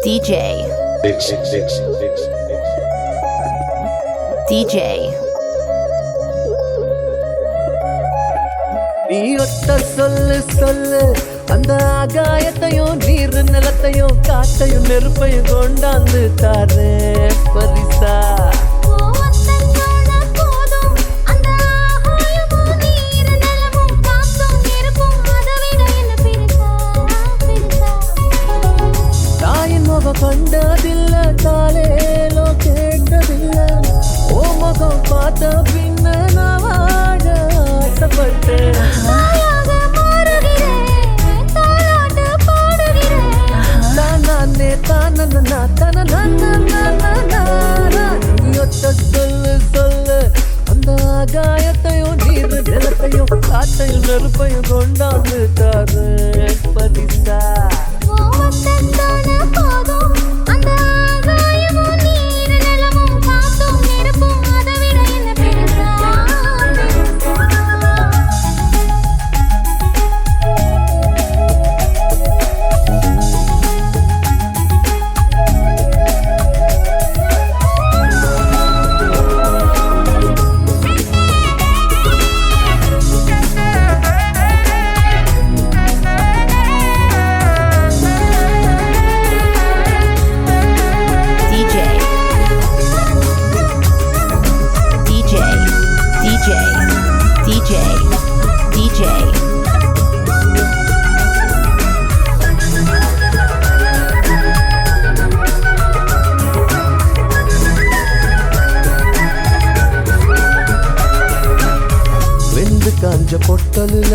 DJ DJ நீ ஒத்த சொல்லு சொல்லு அந்த ஆகாயத்தையும் நீர் நிலத்தையும் காத்தையும் நெருப்பையும் கொண்டாந்து தாரு பரிசா கண்டதில்ல காலேலோ கேட்டதில்ல ஓ முகம் பார்த்த பின்ன நான் வாழ ஆசைப்பட்டேன் சொல்லு சொல்லு அந்த ஆகாயத்தையும் நீர் நிலத்தையும் காத்தையும் நெருப்பையும் கொண்டாந்து தாரு பரிசா காஞ்ச பொட்டலுல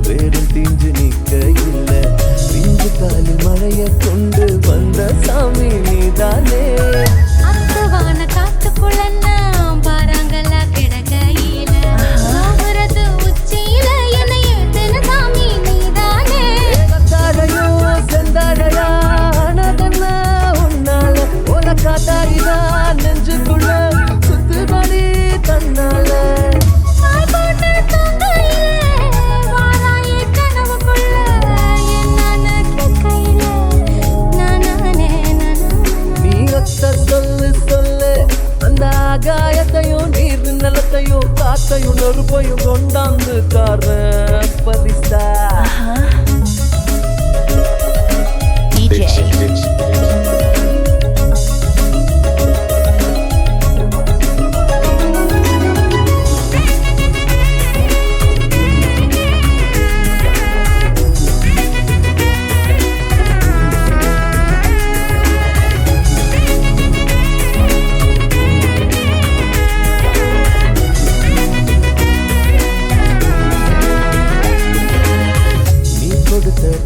வேடும் தீஞ்சு நிக்க இல்ல பிஞ்சு காலில் மழைய கொண்டு வந்த சாமி நீதானே அத்துவான காத்துக்குள்ள பாறாங்கல்ல கிடக்கையில ஆகுறது உச்சியில என்னை ஏத்தன சாமி நீதானே தாழையோ செந்தாழையா ஆனதென்ன உன்னால உனக்காத்தாரிதா நெஞ்சுக்குள்ள சுத்துபடி தன்னால ஆகாயத்தையும் நீர் நிலத்தையும் காத்தையும் நெருப்பையும் கொண்டாந்து தார பரிசா DJ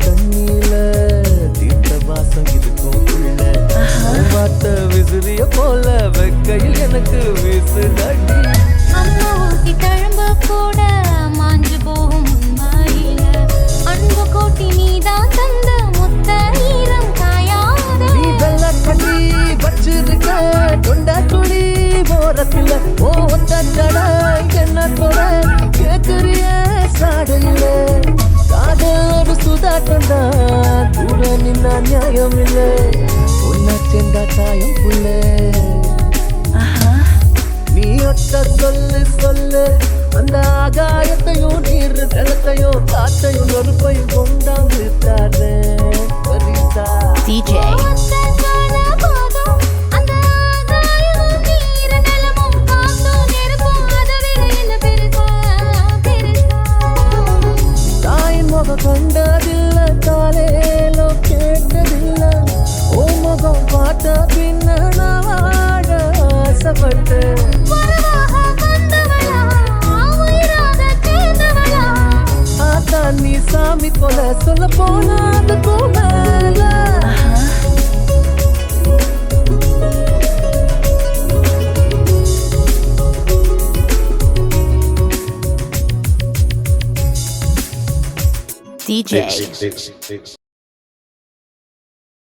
தண்ணியில தீர்த்த வாசம் இருக்கும் உள்ள பார்த்த விசிறிய போல வெக்கையில் எனக்கு வீசுதடி அம்மா ஊட்டி தழும்ப கூட மாஞ்சு போகும் முன்பாயில அன்பு கோட்டி நீதான் தந்த முத்த ஈரம் காயாத நீ வெள்ள கட்டி வச்சிருக்க தொண்டா துணி போறதில்ல ஓ தடா என்ன தொட கேக்குறிய சாடையில காதோடு சுதாட்டண்டா கூட நின்னா நியாயம் இல்ல உன்ன செண்டா தாயம் புள்ள நீ ஒத்த சொல்லு சொல்லு அந்த ஆகாயத்தையும் நீர் நிலத்தையும் காத்தையும் நெருப்பையும் கொண்டாந்து தாரு பரிசா DJ கண்டதில்ல காலேலோ கேட்டதில்ல ஓ முகம் பார்த்த பின்ன நான் வாழ ஆசைப்பட்டேன் ஆத்தான் நீ சாமி போல சொல்ல போனதுக்கும் மேல DJ